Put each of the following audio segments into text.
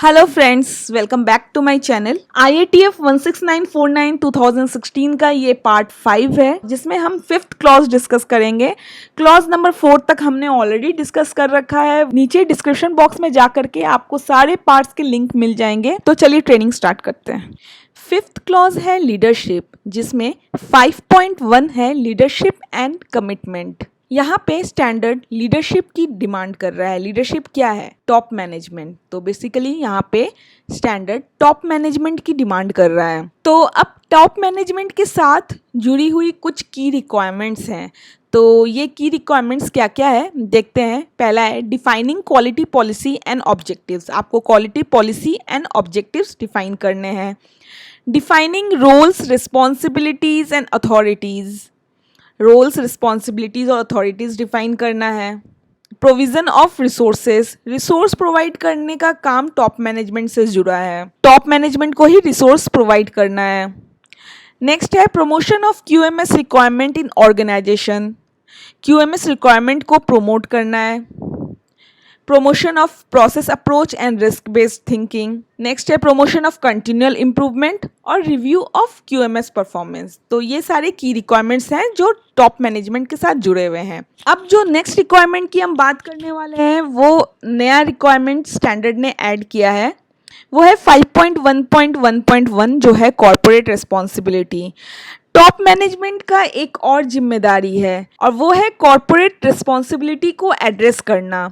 Hello friends, welcome back to my channel. IATF 16949 2016 का ये part 5 है जिसमें हम 5th क्लॉज डिस्कस करेंगे। क्लॉज नंबर 4 तक हमने ऑलरेडी डिस्कस कर रखा है। नीचे डिस्क्रिप्शन बॉक्स में जा करके आपको सारे पार्ट्स के लिंक मिल जाएंगे। तो चलिए ट्रेनिंग स्टार्ट करते हैं। 5th क्लॉज है लीडरशिप, जिसमें 5.1 है लीडरशिप एंड कमिटमेंट। यहाँ पे स्टैंडर्ड लीडरशिप की डिमांड कर रहा है। लीडरशिप क्या है? Top management. तो बेसिकली यहाँ पे स्टैंडर्ड टॉप मैनेजमेंट की डिमांड कर रहा है। तो अब टॉप मैनेजमेंट के साथ जुड़ी हुई कुछ की रिक्वायरमेंट्स हैं। तो ये की रिक्वायरमेंट्स क्या क्या है देखते हैं। पहला है defining quality policy and objectives. आपको quality policy and objectives define करने हैं। Defining roles, responsibilities and authorities. Roles, responsibilities और अथॉरिटीज़ डिफाइन करना है। Provision of resources, resource provide करने का काम टॉप मैनेजमेंट से जुड़ा है। टॉप मैनेजमेंट को ही रिसोर्स प्रोवाइड करना है। नेक्स्ट है promotion of QMS requirement in organisation. QMS requirement को प्रमोट करना है। Promotion of process approach and risk based thinking. Next है प्रमोशन ऑफ कंटिन्यूअल इम्प्रूवमेंट और रिव्यू ऑफ QMS परफॉर्मेंस। तो ये सारे की रिक्वायरमेंट्स हैं जो टॉप मैनेजमेंट के साथ जुड़े हुए हैं। अब जो नेक्स्ट रिक्वायरमेंट की हम बात करने वाले हैं वो नया रिक्वायरमेंट स्टैंडर्ड ने ऐड किया है। वो है 5.1.1.1 जो है कॉर्पोरेट रिस्पॉन्सिबिलिटी। टॉप मैनेजमेंट का एक और जिम्मेदारी है और वो है कॉर्पोरेट रिस्पॉन्सिबिलिटी को एड्रेस करना।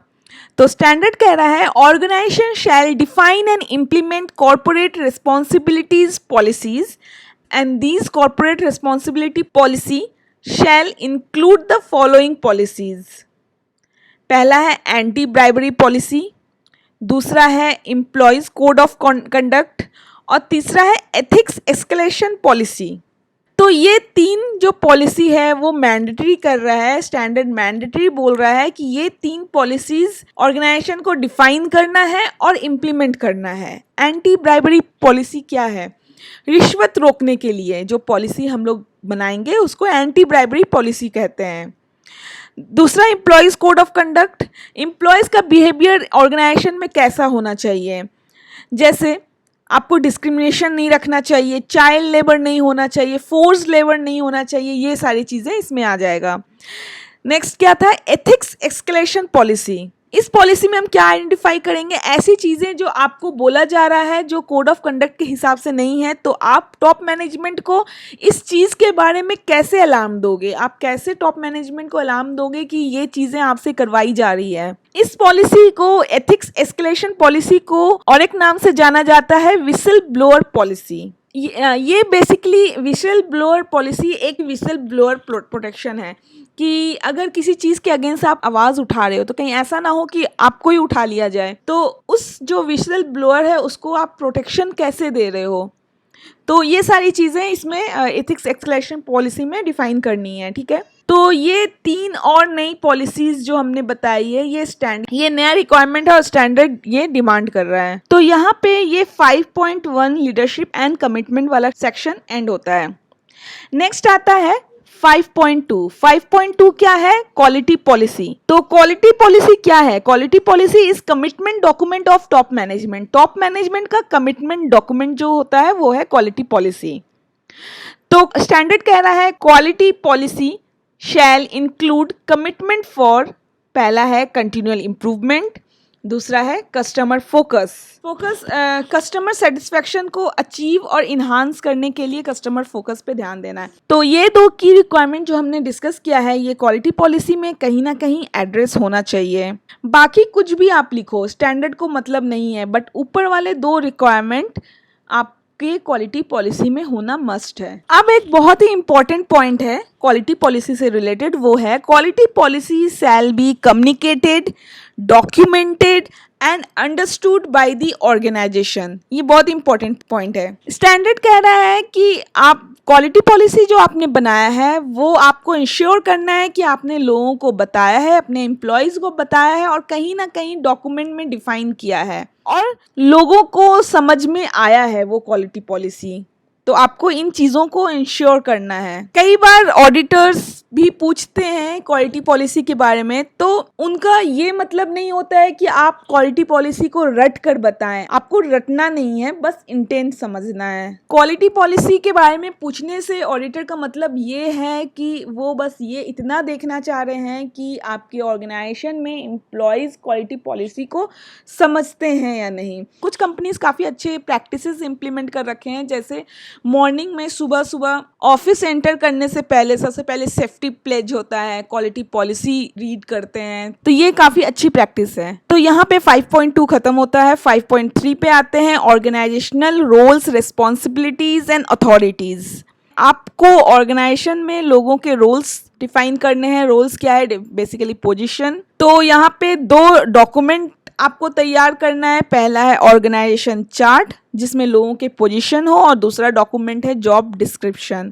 तो स्टैंडर्ड कह रहा है organisation shall define and implement corporate responsibilities policies and these corporate responsibility policy shall include the following policies. पहला है एंटी ब्राइबरी पॉलिसी, दूसरा है एम्प्लॉयज कोड ऑफ कंडक्ट और तीसरा है एथिक्स एस्केलेशन पॉलिसी। तो ये तीन जो पॉलिसी है वो मैंडेटरी कर रहा है। स्टैंडर्ड मैंडेटरी बोल रहा है कि ये तीन पॉलिसीज ऑर्गेनाइजेशन को डिफाइन करना है और इम्प्लीमेंट करना है। एंटी ब्राइबरी पॉलिसी क्या है? रिश्वत रोकने के लिए जो पॉलिसी हम लोग बनाएंगे उसको एंटी ब्राइबरी पॉलिसी कहते हैं। दूसरा employees code of conduct, employees का बिहेवियर ऑर्गेनाइजेशन में कैसा होना चाहिए। जैसे आपको डिस्क्रिमिनेशन नहीं रखना चाहिए, चाइल्ड लेबर नहीं होना चाहिए, फोर्स लेबर नहीं होना चाहिए, ये सारी चीज़ें इसमें आ जाएगा। नेक्स्ट क्या था? Ethics escalation policy. इस पॉलिसी में हम क्या आइडेंटिफाई करेंगे? ऐसी चीज़ें जो आपको बोला जा रहा है जो कोड ऑफ कंडक्ट के हिसाब से नहीं है, तो आप टॉप मैनेजमेंट को इस चीज़ के बारे में कैसे अलार्म दोगे? आप कैसे टॉप मैनेजमेंट को अलार्म दोगे कि ये चीज़ें आपसे करवाई जा रही है? इस पॉलिसी को, एथिक्स एस्केलेशन पॉलिसी को और एक नाम से जाना जाता है विसल ब्लोअर पॉलिसी। ये बेसिकली विसल ब्लोअर पॉलिसी एक विसल ब्लोअर प्रोटेक्शन है कि अगर किसी चीज़ के अगेंस्ट आप आवाज़ उठा रहे हो तो कहीं ऐसा ना हो कि आपको ही उठा लिया जाए। तो उस जो विसल ब्लोअर है उसको आप प्रोटेक्शन कैसे दे रहे हो? तो ये सारी चीज़ें इसमें एथिक्स एस्केलेशन पॉलिसी में डिफाइन करनी है। ठीक है, तो ये तीन और नई पॉलिसीज जो हमने बताई है ये नया रिक्वायरमेंट है और स्टैंडर्ड ये डिमांड कर रहा है। तो यहाँ पे ये 5.1 लीडरशिप एंड कमिटमेंट वाला सेक्शन एंड होता है। नेक्स्ट आता है 5.2। 5.2 क्या है? Quality policy. तो क्वालिटी पॉलिसी क्या है? Quality policy is commitment document of top management. Top management का कमिटमेंट डॉक्यूमेंट जो होता है वो है क्वालिटी पॉलिसी। तो स्टैंडर्ड कह रहा है quality policy shall include commitment for, पहला है कंटिन्यूअल इम्प्रूवमेंट, दूसरा है कस्टमर फोकस। कस्टमर सेटिस्फेक्शन को अचीव और इन्हांस करने के लिए कस्टमर फोकस पे ध्यान देना है। तो ये दो की रिक्वायरमेंट जो हमने डिस्कस किया है ये क्वालिटी पॉलिसी में कहीं ना कहीं एड्रेस होना चाहिए। बाकी कुछ भी आप लिखो, स्टैंडर्ड को मतलब नहीं है, बट ऊपर वाले दो रिक्वायरमेंट आप के क्वालिटी पॉलिसी में होना मस्ट है। अब एक बहुत ही इंपॉर्टेंट पॉइंट है क्वालिटी पॉलिसी से रिलेटेड, वो है quality policy shall be communicated, documented and understood by the organisation. ये बहुत इंपॉर्टेंट पॉइंट है। स्टैंडर्ड कह रहा है कि आप क्वालिटी पॉलिसी जो आपने बनाया है वो आपको इंश्योर करना है कि आपने लोगों को बताया है, अपने एम्प्लॉयज़ को बताया है और कहीं ना कहीं डॉक्यूमेंट में डिफाइन किया है और लोगों को समझ में आया है वो क्वालिटी पॉलिसी। तो आपको इन चीज़ों को इंश्योर करना है। कई बार ऑडिटर्स भी पूछते हैं क्वालिटी पॉलिसी के बारे में, तो उनका ये मतलब नहीं होता है कि आप क्वालिटी पॉलिसी को रट कर बताएं। आपको रटना नहीं है, बस इंटेंट समझना है। क्वालिटी पॉलिसी के बारे में पूछने से ऑडिटर का मतलब ये है कि वो बस ये इतना देखना चाह रहे हैं कि आपके ऑर्गेनाइजेशन में एम्प्लॉयज़ क्वालिटी पॉलिसी को समझते हैं या नहीं। कुछ कंपनीज काफ़ी अच्छे प्रैक्टिसेस इम्प्लीमेंट कर रखे हैं, जैसे मॉर्निंग में सुबह सुबह ऑफिस एंटर करने से पहले सबसे पहले सेफ्टी प्लेज होता है, क्वालिटी पॉलिसी रीड करते हैं, तो ये काफ़ी अच्छी प्रैक्टिस है। तो यहाँ पे 5.2 खत्म होता है, 5.3 पे आते हैं, organisational roles, responsibilities and authorities. आपको ऑर्गेनाइजेशन में लोगों के रोल्स डिफाइन करने हैं। रोल्स क्या है? Basically position. तो यहाँ पे 2 डॉक्यूमेंट आपको तैयार करना है। पहला है ऑर्गेनाइजेशन चार्ट, जिसमें लोगों के पोजीशन हो, और दूसरा डॉक्यूमेंट है जॉब डिस्क्रिप्शन।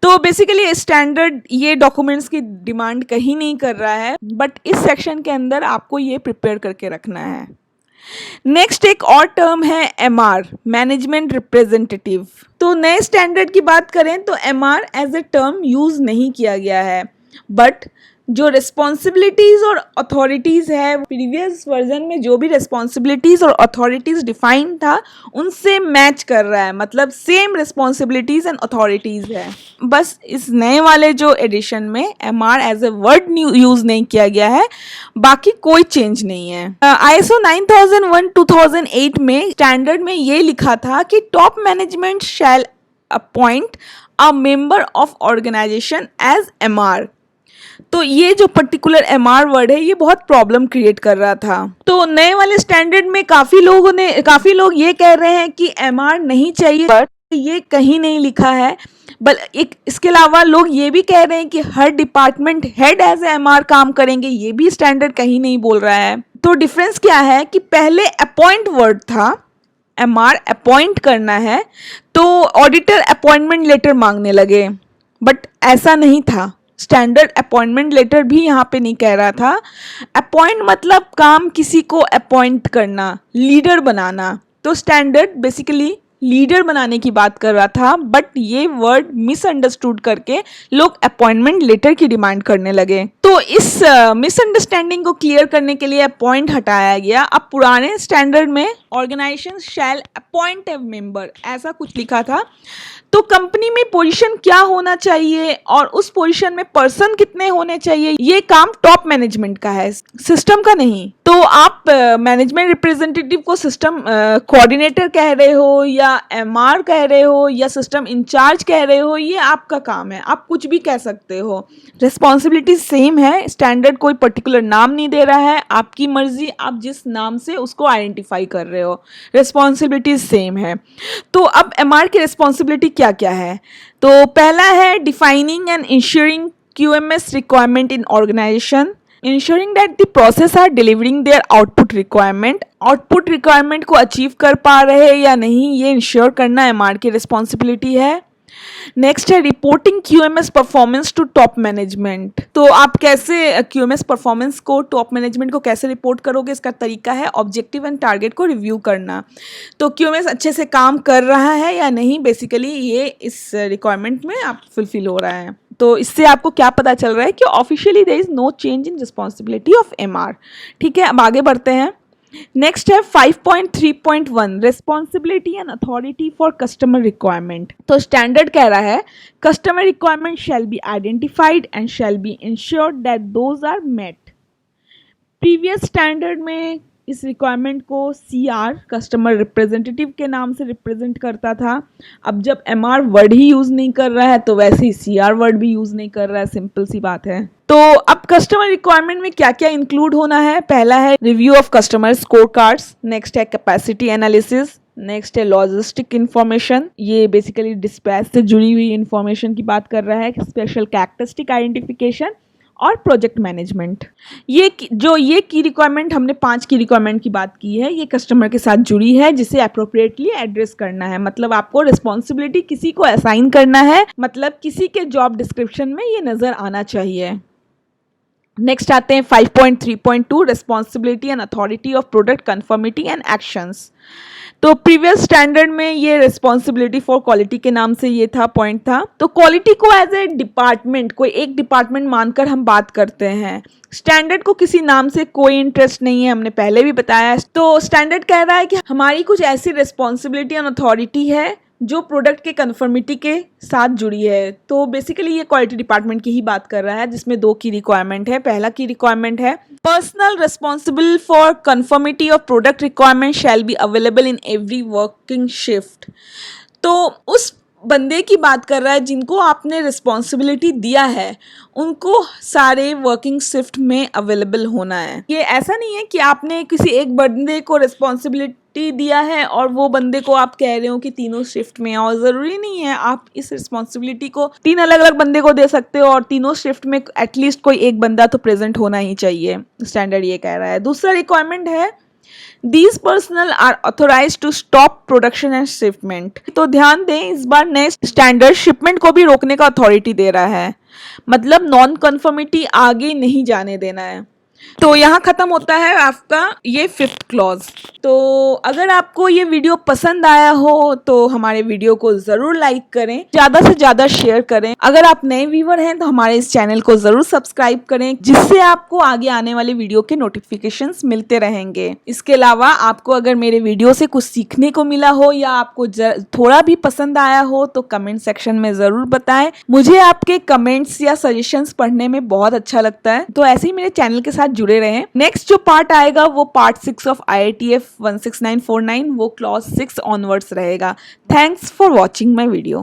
तो बेसिकली स्टैंडर्ड ये डॉक्यूमेंट्स की डिमांड कहीं नहीं कर रहा है, बट इस सेक्शन के अंदर आपको ये प्रिपेयर करके रखना है। नेक्स्ट एक और टर्म है MR, मैनेजमेंट रिप्रेजेंटेटिव। तो नए स्टैंडर्ड की बात करें तो MR as a term use नहीं किया गया है, बट जो रिस्पॉन्सिबिलिटीज और अथॉरिटीज है, प्रीवियस वर्जन में जो भी रिस्पॉन्सिबिलिटीज और अथॉरिटीज डिफाइन था उनसे मैच कर रहा है, मतलब सेम रिस्पॉन्सिबिलिटीज एंड अथॉरिटीज है। बस इस नए वाले जो एडिशन में MR as a word use नहीं किया गया है, बाकी कोई चेंज नहीं है। ISO 9001/2008 में स्टैंडर्ड में ये लिखा था कि top management shall appoint a member of organisation as MR। तो ये जो पर्टिकुलर MR वर्ड है ये बहुत प्रॉब्लम क्रिएट कर रहा था। तो नए वाले स्टैंडर्ड में काफ़ी लोग ये कह रहे हैं कि MR नहीं चाहिए, पर ये कहीं नहीं लिखा है। इसके अलावा लोग ये भी कह रहे हैं कि हर department head as a MR काम करेंगे, ये भी स्टैंडर्ड कहीं नहीं बोल रहा है। तो डिफरेंस क्या है कि पहले अपॉइंट वर्ड था, MR अपॉइंट करना है, तो ऑडिटर अपॉइंटमेंट लेटर मांगने लगे, बट ऐसा नहीं था। स्टैंडर्ड अपॉइंटमेंट लेटर भी यहाँ पे नहीं कह रहा था। अपॉइंट मतलब काम किसी को अपॉइंट करना, लीडर बनाना। तो स्टैंडर्ड बेसिकली लीडर बनाने की बात कर रहा था, बट ये वर्ड मिसअंडरस्टूड करके लोग अपॉइंटमेंट लेटर की डिमांड करने लगे। तो इस मिसअंडरस्टैंडिंग को क्लियर करने के लिए अपॉइंट हटाया गया। अब पुराने स्टैंडर्ड में organisation shall appoint a member ऐसा कुछ लिखा था। तो कंपनी में पोजीशन क्या होना चाहिए और उस पोजीशन में पर्सन कितने होने चाहिए, ये काम टॉप मैनेजमेंट का है, सिस्टम का नहीं। तो आप मैनेजमेंट रिप्रेजेंटेटिव को सिस्टम कोऑर्डिनेटर कह रहे हो, या MR कह रहे हो, या सिस्टम इंचार्ज कह रहे हो, ये आपका काम है, आप कुछ भी कह सकते हो। रिस्पॉन्सिबिलिटी सेम है, स्टैंडर्ड कोई पर्टिकुलर नाम नहीं दे रहा है, आपकी मर्जी, आप जिस नाम से उसको आइडेंटिफाई कर रहे हो, रिस्पॉन्सिबिलिटी सेम है। तो अब MR की रिस्पॉन्सिबिलिटी क्या क्या है? तो पहला है defining and ensuring QMS requirement in organisation, ensuring that the process are delivering their output requirement, output requirement को अचीव कर पा रहे हैं या नहीं, ये इंश्योर करना MR की रिस्पॉन्सिबिलिटी है। नेक्स्ट है reporting QMS performance to top management. तो आप कैसे QMS परफॉर्मेंस को टॉप मैनेजमेंट को कैसे रिपोर्ट करोगे, इसका तरीका है ऑब्जेक्टिव एंड टारगेट को रिव्यू करना। तो QMS अच्छे से काम कर रहा है या नहीं, बेसिकली ये इस रिक्वायरमेंट में आप फुलफिल हो रहा है। तो इससे आपको क्या पता चल रहा है कि officially there is no change in responsibility of MR। ठीक है, अब आगे बढ़ते हैं। नेक्स्ट है 5.3.1 responsibility and authority for customer requirement. तो स्टैंडर्ड कह रहा है customer requirement shall be identified and shall be ensured that those are met. Previous standard में इस रिक्वायरमेंट को CR कस्टमर रिप्रेजेंटेटिव के नाम से रिप्रेजेंट करता था। अब जब MR वर्ड ही यूज़ नहीं कर रहा है तो वैसे ही CR वर्ड भी यूज़ नहीं कर रहा है, सिंपल सी बात है। तो अब कस्टमर रिक्वायरमेंट में क्या क्या इंक्लूड होना है? पहला है review of customer score cards, next है कैपेसिटी एनालिसिस, नेक्स्ट है लॉजिस्टिक इन्फॉर्मेशन, ये बेसिकली डिस्पैच से जुड़ी हुई इन्फॉर्मेशन की बात कर रहा है, स्पेशल कैरेक्टरिस्टिक आइडेंटिफिकेशन और प्रोजेक्ट मैनेजमेंट। ये की रिक्वायरमेंट, हमने 5 की रिक्वायरमेंट की बात की है, ये कस्टमर के साथ जुड़ी है जिसे अप्रोप्रिएटली एड्रेस करना है। मतलब आपको रिस्पॉन्सिबिलिटी किसी को असाइन करना है, मतलब किसी के जॉब डिस्क्रिप्शन में ये नज़र आना चाहिए। नेक्स्ट आते हैं 5.3.2 responsibility and authority of product conformity and actions. तो प्रीवियस स्टैंडर्ड में ये रिस्पॉन्सिबिलिटी फॉर क्वालिटी के नाम से ये था पॉइंट था। तो क्वालिटी को एज ए डिपार्टमेंट, कोई एक डिपार्टमेंट मानकर हम बात करते हैं। स्टैंडर्ड को किसी नाम से कोई इंटरेस्ट नहीं है, हमने पहले भी बताया। तो स्टैंडर्ड कह रहा है कि हमारी कुछ ऐसी रिस्पॉन्सिबिलिटी एंड अथॉरिटी है जो प्रोडक्ट के कन्फर्मिटी के साथ जुड़ी है। तो बेसिकली ये क्वालिटी डिपार्टमेंट की ही बात कर रहा है, जिसमें 2 की रिक्वायरमेंट है। पहला की रिक्वायरमेंट है personal responsible for conformity of product requirement shall be available in every working shift. तो उस बंदे की बात कर रहा है जिनको आपने रिस्पॉन्सिबिलिटी दिया है, उनको सारे वर्किंग शिफ्ट में अवेलेबल होना है। ये ऐसा नहीं है कि आपने किसी एक बंदे को रिस्पॉन्सिबिलिटी दिया है और वो बंदे को आप कह रहे हो कि तीनों शिफ्ट में आओ। ज़रूरी नहीं है, आप इस रिस्पॉन्सिबिलिटी को 3 अलग अलग बंदे को दे सकते हो और तीनों शिफ्ट में एटलीस्ट कोई एक बंदा तो प्रेजेंट होना ही चाहिए। स्टैंडर्ड ये कह रहा है। दूसरा रिक्वायरमेंट है These personnel are authorized to stop production and shipment। तो ध्यान दें, इस बार नेक्स्ट स्टैंडर्ड शिपमेंट को भी रोकने का अथॉरिटी दे रहा है, मतलब नॉन कन्फर्मिटी आगे नहीं जाने देना है। तो यहाँ खत्म होता है आपका ये 5th क्लॉज। तो अगर आपको ये वीडियो पसंद आया हो तो हमारे वीडियो को ज़रूर लाइक करें, ज़्यादा से ज़्यादा शेयर करें। अगर आप नए व्यूवर हैं तो हमारे इस चैनल को ज़रूर सब्सक्राइब करें, जिससे आपको आगे आने वाले वीडियो के नोटिफिकेशंस मिलते रहेंगे। इसके अलावा आपको अगर मेरे वीडियो से कुछ सीखने को मिला हो या आपको थोड़ा भी पसंद आया हो तो कमेंट सेक्शन में ज़रूर बताएं। मुझे आपके कमेंट्स या सजेशंस पढ़ने में बहुत अच्छा लगता है। तो ऐसे ही मेरे चैनल के साथ जुड़े रहें। नेक्स्ट जो पार्ट आएगा वो पार्ट 6 ऑफ IATF 16949, वो क्लॉज 6 ऑनवर्ड्स रहेगा। Thanks for watching my video.